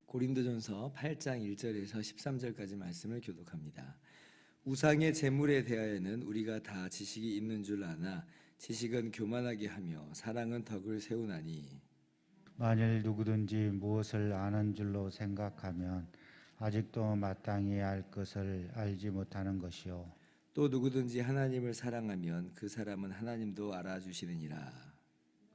고린도전서 8장 1절에서 13절까지 말씀을 교독합니다. 우상의 제물에 대하여는 우리가 다 지식이 있는 줄 아나 지식은 교만하게 하며 사랑은 덕을 세우나니 만일 누구든지 무엇을 아는 줄로 생각하면 아직도 마땅히 알 것을 알지 못하는 것이요 또 누구든지 하나님을 사랑하면 그 사람은 하나님도 알아주시느니라.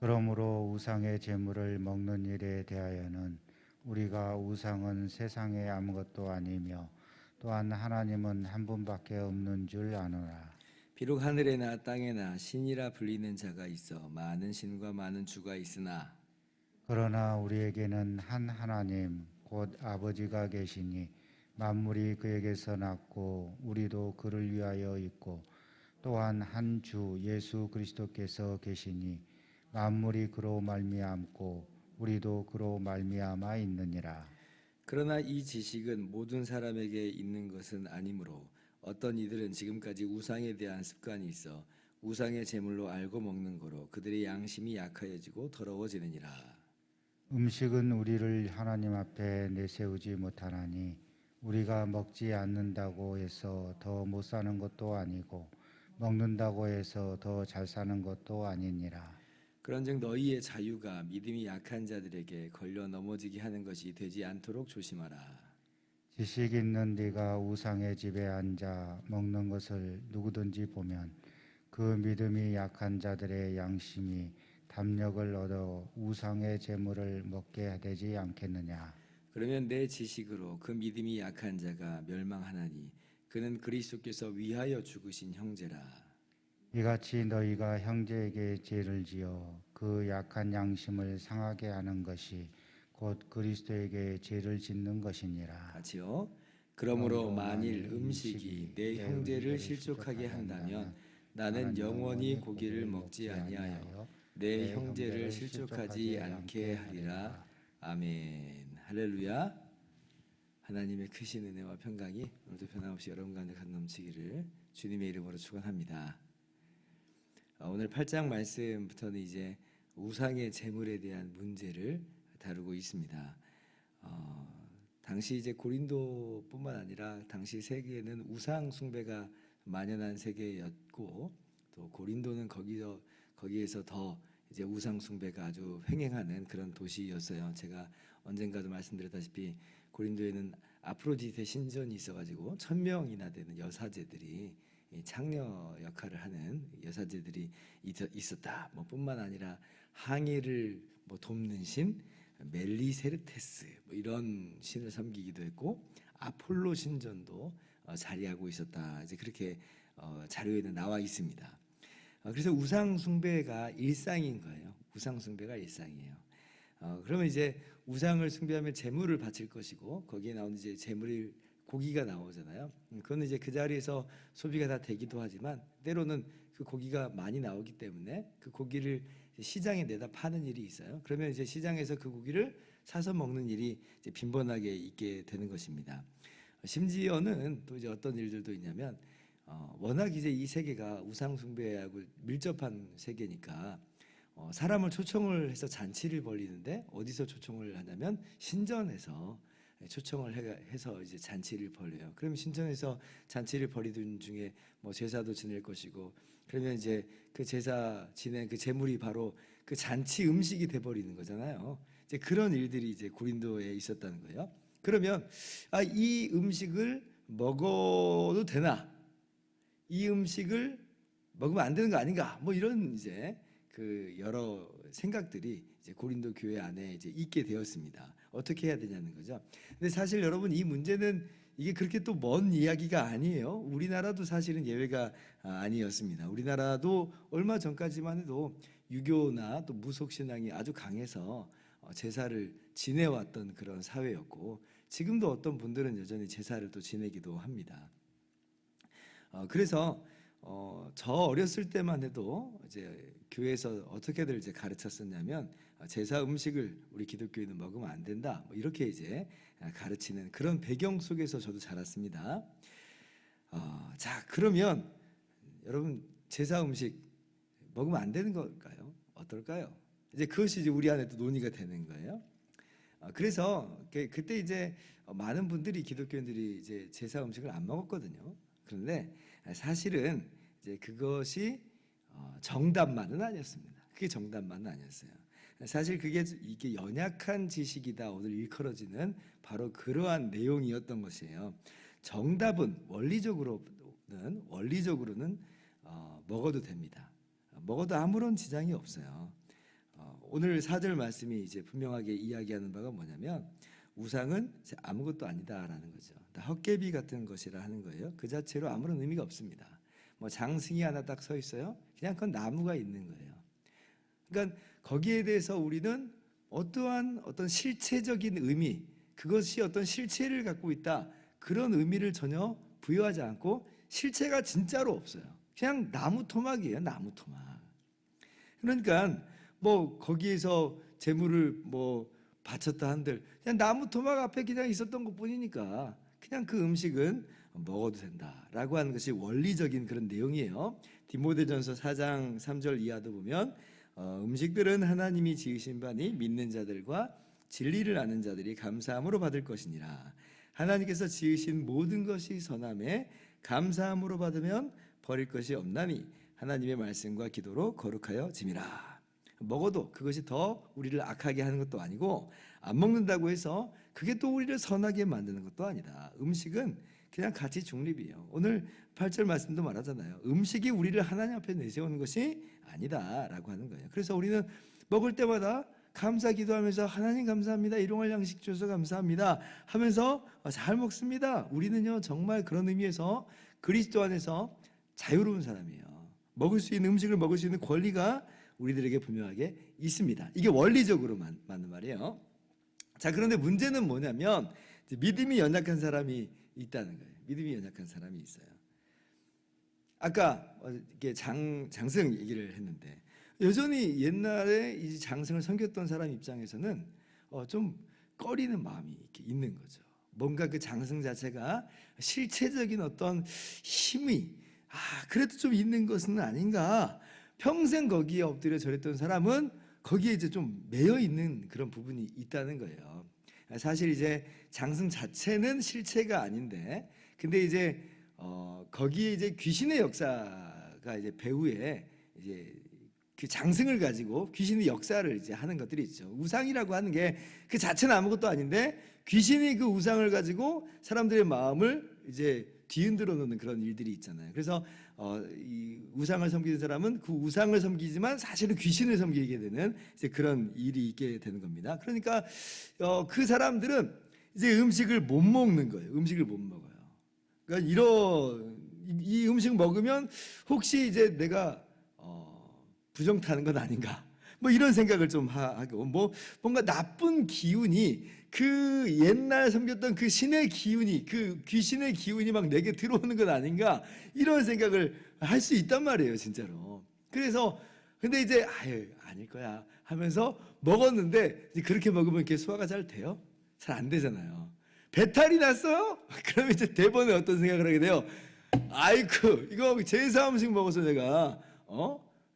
그러므로 우상의 제물을 먹는 일에 대하여는 우리가 우상은 세상에 아무것도 아니며 또한 하나님은 한 분밖에 없는 줄 아노라. 비록 하늘에나 땅에나 신이라 불리는 자가 있어 많은 신과 많은 주가 있으나 그러나 우리에게는 한 하나님 곧 아버지가 계시니 만물이 그에게서 났고 우리도 그를 위하여 있고 또한 한 주 예수 그리스도께서 계시니 만물이 그로 말미암고 우리도 그로 말미암아 있느니라. 그러나 이 지식은 모든 사람에게 있는 것은 아니므로 어떤 이들은 지금까지 우상에 대한 습관이 있어 우상의 제물로 알고 먹는 거로 그들의 양심이 약하여지고 더러워지느니라. 음식은 우리를 하나님 앞에 내세우지 못하나니 우리가 먹지 않는다고 해서 더 못 사는 것도 아니고 먹는다고 해서 더 잘 사는 것도 아니니라. 그런즉 너희의 자유가 믿음이 약한 자들에게 걸려 넘어지게 하는 것이 되지 않도록 조심하라. 지식 있는 네가 우상의 집에 앉아 먹는 것을 누구든지 보면 그 믿음이 약한 자들의 양심이 담력을 얻어 우상의 제물을 먹게 되지 않겠느냐. 그러면 내 지식으로 그 믿음이 약한 자가 멸망하나니 그는 그리스도께서 위하여 죽으신 형제라. 이같이 너희가 형제에게 죄를 지어 그 약한 양심을 상하게 하는 것이 곧 그리스도에게 죄를 짓는 것이니라. 같이요. 그러므로 만일 음식이 내 형제를 실족하게 한다면 나는 영원히 고기를 먹지 아니하여 내 형제를 실족하지 않게 하리라. 아멘. 할렐루야. 하나님의 크신 은혜와 평강이 오늘도 변함없이 여러분 가운데 넘치기를 주님의 이름으로 축원합니다. 오늘 8장 말씀부터는 이제 우상의 제물에 대한 문제를 다루고 있습니다. 당시 이제 고린도뿐만 아니라 당시 세계에는 우상 숭배가 만연한 세계였고 또 고린도는 거기에서 더 이제 우상 숭배가 아주 횡행하는 그런 도시였어요. 제가 언젠가도 말씀드렸다시피 고린도에는 아프로디테 신전이 있어가지고 1,000명이나 되는 여사제들이 창녀 역할을 하는 여사제들이 있었다. 뿐만 아니라 항해를 돕는 신 멜리세르테스 이런 신을 섬기기도 했고 아폴로 신전도 자리하고 있었다. 이제 그렇게 자료에는 나와 있습니다. 그래서 우상 숭배가 일상인 거예요. 우상 숭배가 일상이에요. 그러면 이제 우상을 숭배하면 제물을 바칠 것이고 거기에 나오는 이제 제물이 고기가 나오잖아요. 그거는 이제 그 자리에서 소비가 다 되기도 하지만 때로는 그 고기가 많이 나오기 때문에 그 고기를 시장에 내다 파는 일이 있어요. 그러면 이제 시장에서 그 고기를 사서 먹는 일이 이제 빈번하게 있게 되는 것입니다. 심지어는 또 이제 어떤 일들도 있냐면 워낙 이제 이 세계가 우상 숭배하고 밀접한 세계니까 사람을 초청을 해서 잔치를 벌이는데 어디서 초청을 하냐면 신전에서 초청을 해서 이제 잔치를 벌여요. 그러면 신전에서 잔치를 벌이던 중에 제사도 지낼 것이고 그러면 이제 그 제사 지낸 그 제물이 바로 그 잔치 음식이 돼 버리는 거잖아요. 이제 그런 일들이 이제 고린도에 있었다는 거예요. 그러면 이 음식을 먹어도 되나? 이 음식을 먹으면 안 되는 거 아닌가? 이런 이제 그 여러 생각들이 이제 고린도 교회 안에 이제 있게 되었습니다. 어떻게 해야 되냐는 거죠. 근데 사실 여러분 이 문제는 이게 그렇게 또 먼 이야기가 아니에요. 우리나라도 사실은 예외가 아니었습니다. 우리나라도 얼마 전까지만 해도 유교나 또 무속신앙이 아주 강해서 제사를 지내왔던 그런 사회였고 지금도 어떤 분들은 여전히 제사를 또 지내기도 합니다. 그래서 저 어렸을 때만 해도 이제 교회에서 어떻게들 이제 가르쳤었냐면 제사 음식을 우리 기독교인은 먹으면 안 된다. 뭐 이렇게 이제 가르치는 그런 배경 속에서 저도 자랐습니다. 자, 그러면 여러분 제사 음식 먹으면 안 되는 걸까요? 어떨까요? 이제 그것이 이제 우리 안에 또 논의가 되는 거예요. 그래서 그때 이제 많은 분들이 기독교인들이 이제 제사 음식을 안 먹었거든요. 그런데 사실은 이제 그것이 정답만은 아니었습니다. 그게 정답만은 아니었어요. 사실 이게 연약한 지식이다 오늘 일컬어지는 바로 그러한 내용이었던 것이에요. 정답은 원리적으로는 먹어도 됩니다. 먹어도 아무런 지장이 없어요. 오늘 4절 말씀이 이제 분명하게 이야기하는 바가 뭐냐면 우상은 아무것도 아니다라는 거죠. 다 헛개비 같은 것이라 하는 거예요. 그 자체로 아무런 의미가 없습니다. 뭐 장승이 하나 딱 서 있어요. 그냥 그건 나무가 있는 거예요. 그러니까 거기에 대해서 우리는 어떤 실체적인 의미, 그것이 어떤 실체를 갖고 있다, 그런 의미를 전혀 부여하지 않고 실체가 진짜로 없어요. 그냥 나무 토막이에요. 나무 토막. 그러니까 뭐 거기에서 재물을 뭐 바쳤다 한들 그냥 나무 토막 앞에 그냥 있었던 것뿐이니까 그냥 그 음식은 먹어도 된다라고 하는 것이 원리적인 그런 내용이에요. 디모데전서 4장 3절 이하도 보면 음식들은 하나님이 지으신 바니 믿는 자들과 진리를 아는 자들이 감사함으로 받을 것이니라. 하나님께서 지으신 모든 것이 선함에 감사함으로 받으면 버릴 것이 없나니 하나님의 말씀과 기도로 거룩하여 짐이라. 먹어도 그것이 더 우리를 악하게 하는 것도 아니고 안 먹는다고 해서 그게 또 우리를 선하게 만드는 것도 아니다. 음식은 그냥 가치 중립이에요. 오늘 8절 말씀도 말하잖아요. 음식이 우리를 하나님 앞에 내세우는 것이 아니다라고 하는 거예요. 그래서 우리는 먹을 때마다 감사 기도하면서 하나님 감사합니다. 일용할 양식 주셔서 감사합니다 하면서 잘 먹습니다. 우리는요 정말 그런 의미에서 그리스도 안에서 자유로운 사람이에요. 먹을 수 있는 음식을 먹을 수 있는 권리가 우리들에게 분명하게 있습니다. 이게 원리적으로 맞는 말이에요. 자, 그런데 문제는 뭐냐면 믿음이 연약한 사람이 있다는 거예요. 믿음이 연약한 사람이 있어요. 아까 이렇게 장승 얘기를 했는데 여전히 옛날에 이 장승을 섬겼던 사람 입장에서는 좀 꺼리는 마음이 이렇게 있는 거죠. 뭔가 그 장승 자체가 실체적인 어떤 힘이 그래도 좀 있는 것은 아닌가. 평생 거기에 엎드려 절했던 사람은 거기에 이제 좀 매여 있는 그런 부분이 있다는 거예요. 사실 이제 장승 자체는 실체가 아닌데, 근데 이제 거기에 이제 귀신의 역사가 이제 배후에 이제 그 장승을 가지고 귀신의 역사를 이제 하는 것들이 있죠. 우상이라고 하는 게 그 자체는 아무것도 아닌데 귀신이 그 우상을 가지고 사람들의 마음을 이제 뒤흔들어 놓는 그런 일들이 있잖아요. 그래서 이 우상을 섬기는 사람은 그 우상을 섬기지만 사실은 귀신을 섬기게 되는 이제 그런 일이 있게 되는 겁니다. 그러니까 그 사람들은 이제 음식을 못 먹는 거예요. 음식을 못 먹어요. 그러니까 이 음식 먹으면 혹시 이제 내가 부정타는 건 아닌가? 뭐 이런 생각을 좀 하고 뭔가 나쁜 기운이 그 옛날 섬겼던 그 신의 기운이 그 귀신의 기운이 막 내게 들어오는 건 아닌가 이런 생각을 할 수 있단 말이에요, 진짜로. 그래서 근데 이제 아닐 거야 하면서 먹었는데 이제 그렇게 먹으면 이렇게 소화가 잘 돼요? 잘 안 되잖아요. 배탈이 났어요? 그러면 이제 대번에 어떤 생각을 하게 돼요? 아이고 이거 제사 음식 먹어서 내가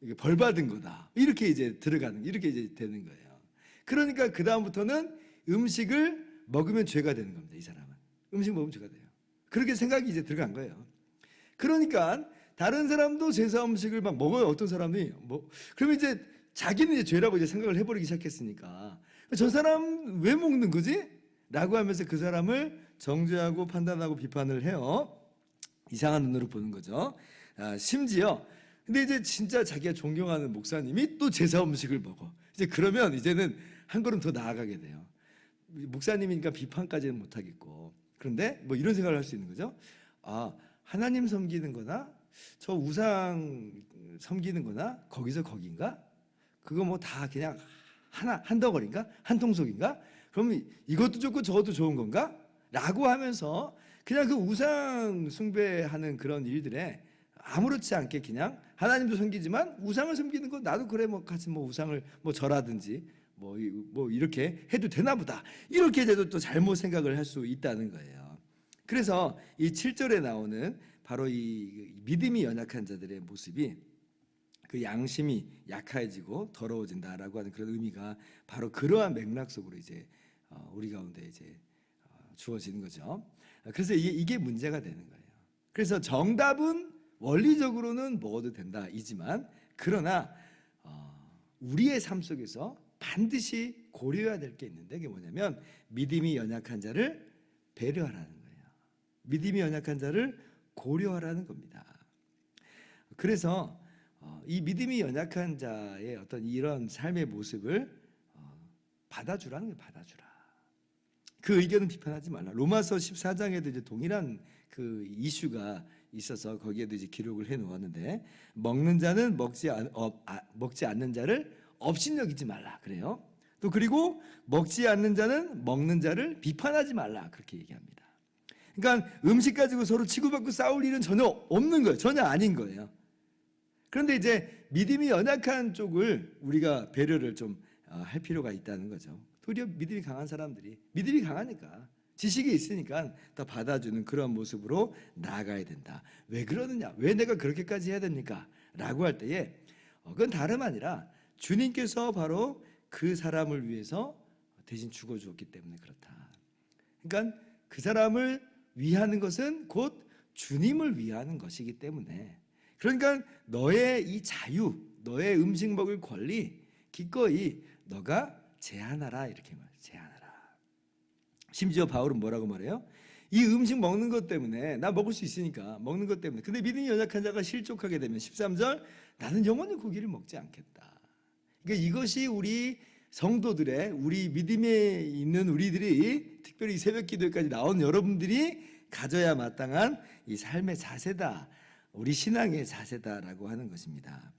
이게 벌 받은 거다. 이렇게 이제 이렇게 이제 되는 거예요. 그러니까 그 다음부터는 음식을 먹으면 죄가 되는 겁니다. 이 사람은 음식 먹으면 죄가 돼요. 그렇게 생각이 이제 들어간 거예요. 그러니까 다른 사람도 제사 음식을 막 먹어요. 어떤 사람이 그러면 이제 자기는 이제 죄라고 이제 생각을 해버리기 시작했으니까 저 사람 왜 먹는 거지? 라고 하면서 그 사람을 정죄하고 판단하고 비판을 해요. 이상한 눈으로 보는 거죠. 심지어 근데 이제 진짜 자기가 존경하는 목사님이 또 제사 음식을 먹어. 이제 그러면 이제는 한 걸음 더 나아가게 돼요. 목사님이니까 비판까지는 못 하겠고. 그런데 뭐 이런 생각을 할 수 있는 거죠. 하나님 섬기는 거나 저 우상 섬기는 거나 거기서 거긴가? 그거 뭐 다 그냥 한 덩어리인가? 한 통속인가? 그럼 이것도 좋고 저것도 좋은 건가? 라고 하면서 그냥 그 우상 숭배하는 그런 일들에 아무렇지 않게 그냥 하나님도 섬기지만 우상을 섬기는 거 나도 그래 뭐 같이 뭐 우상을 뭐 절하든지 뭐 이렇게 해도 되나 보다 이렇게 돼도 또 잘못 생각을 할 수 있다는 거예요. 그래서 이 7절에 나오는 바로 이 믿음이 연약한 자들의 모습이 그 양심이 약해지고 더러워진다라고 하는 그런 의미가 바로 그러한 맥락 속으로 이제 우리 가운데 이제 주어지는 거죠. 그래서 이게 문제가 되는 거예요. 그래서 정답은 원리적으로는 먹어도 된다이지만 그러나 우리의 삶 속에서 반드시 고려해야 될 게 있는데 그게 뭐냐면 믿음이 연약한 자를 배려하라는 거예요. 믿음이 연약한 자를 고려하라는 겁니다. 그래서 이 믿음이 연약한 자의 어떤 이런 삶의 모습을 받아주라는 거예요. 받아주라. 그 의견은 비판하지 말라. 로마서 14장에도 이제 동일한 그 이슈가 있어서 거기에도 이제 기록을 해 놓았는데 먹는 자는 먹지 않는 자를 업신여기지 말라 그래요. 또 그리고 먹지 않는 자는 먹는 자를 비판하지 말라 그렇게 얘기합니다. 그러니까 음식 가지고 서로 치고받고 싸울 일은 전혀 없는 거예요. 전혀 아닌 거예요. 그런데 이제 믿음이 연약한 쪽을 우리가 배려를 좀 할 필요가 있다는 거죠. 도리어 믿음이 강한 사람들이 믿음이 강하니까 지식이 있으니까 더 받아주는 그런 모습으로 나아가야 된다. 왜 그러느냐? 왜 내가 그렇게까지 해야 됩니까? 라고 할 때에 그건 다름 아니라 주님께서 바로 그 사람을 위해서 대신 죽어주었기 때문에 그렇다. 그러니까 그 사람을 위하는 것은 곧 주님을 위하는 것이기 때문에 그러니까 너의 이 자유, 너의 음식 먹을 권리 기꺼이 너가 제한하라 이렇게 말해요. 제한하라. 심지어 바울은 뭐라고 말해요? 이 음식 먹는 것 때문에 나 먹을 수 있으니까 먹는 것 때문에 근데 믿음이 연약한 자가 실족하게 되면 13절 나는 영원히 고기를 먹지 않겠다. 그러니까 이것이 우리 성도들의 우리 믿음에 있는 우리들이 특별히 새벽 기도회까지 나온 여러분들이 가져야 마땅한 이 삶의 자세다. 우리 신앙의 자세다라고 하는 것입니다.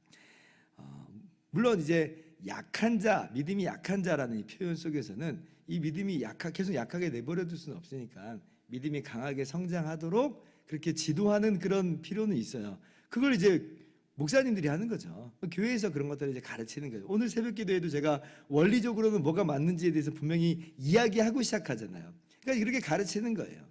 물론 이제 약한 자, 믿음이 약한 자라는 이 표현 속에서는 이 믿음이 계속 약하게 내버려둘 수는 없으니까 믿음이 강하게 성장하도록 그렇게 지도하는 그런 필요는 있어요. 그걸 이제 목사님들이 하는 거죠. 교회에서 그런 것들을 이제 가르치는 거예요. 오늘 새벽 기도에도 제가 원리적으로는 뭐가 맞는지에 대해서 분명히 이야기하고 시작하잖아요. 그러니까 이렇게 가르치는 거예요.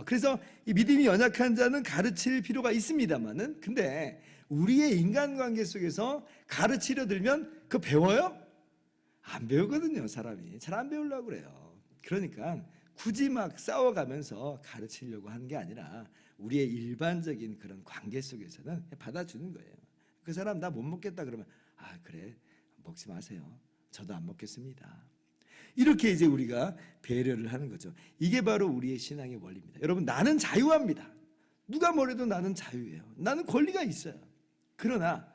그래서 이 믿음이 연약한 자는 가르칠 필요가 있습니다만은 근데 우리의 인간관계 속에서 가르치려 들면 그거 배워요? 안 배우거든요. 사람이 잘 안 배우려고 그래요. 그러니까 굳이 막 싸워가면서 가르치려고 하는 게 아니라 우리의 일반적인 그런 관계 속에서는 받아주는 거예요. 그 사람 나 못 먹겠다 그러면 그래 먹지 마세요. 저도 안 먹겠습니다. 이렇게 이제 우리가 배려를 하는 거죠. 이게 바로 우리의 신앙의 원리입니다. 여러분 나는 자유합니다. 누가 뭐래도 나는 자유예요. 나는 권리가 있어요. 그러나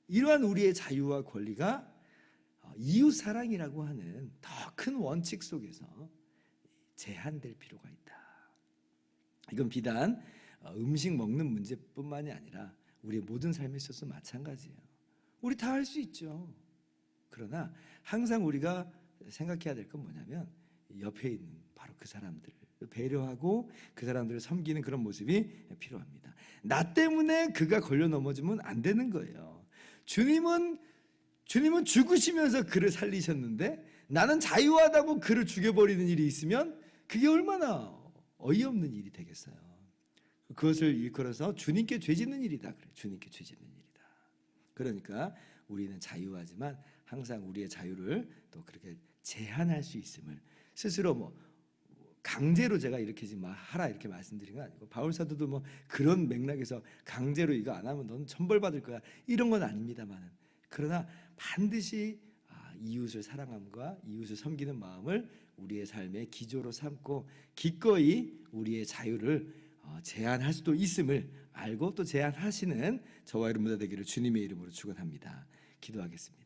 이러한 우리의 자유와 권리가 이웃 사랑이라고 하는 더 큰 원칙 속에서 제한될 필요가 있다. 이건 비단 음식 먹는 문제뿐만이 아니라 우리의 모든 삶에 있어서 마찬가지예요. 우리 다 할 수 있죠. 그러나 항상 우리가 생각해야 될 건 뭐냐면 옆에 있는 바로 그 사람들을 배려하고 그 사람들을 섬기는 그런 모습이 필요합니다. 나 때문에 그가 걸려 넘어지면 안 되는 거예요. 주님은 죽으시면서 그를 살리셨는데 나는 자유하다고 그를 죽여버리는 일이 있으면 그게 얼마나 어이없는 일이 되겠어요. 그것을 일컬어서 주님께 죄짓는 일이다. 그래, 주님께 죄짓는 일이다. 그러니까 우리는 자유하지만 항상 우리의 자유를 또 그렇게 제한할 수 있음을 스스로 강제로 제가 이렇게 지금 하라 이렇게 말씀드린 건 아니고 바울 사도도 그런 맥락에서 강제로 이거 안 하면 너는 천벌 받을 거야 이런 건 아닙니다만은 그러나 반드시 이웃을 사랑함과 이웃을 섬기는 마음을 우리의 삶의 기조로 삼고 기꺼이 우리의 자유를 제한할 수도 있음을 알고 또 제한하시는 저와 여러분 되기를 주님의 이름으로 축원합니다. 기도하겠습니다.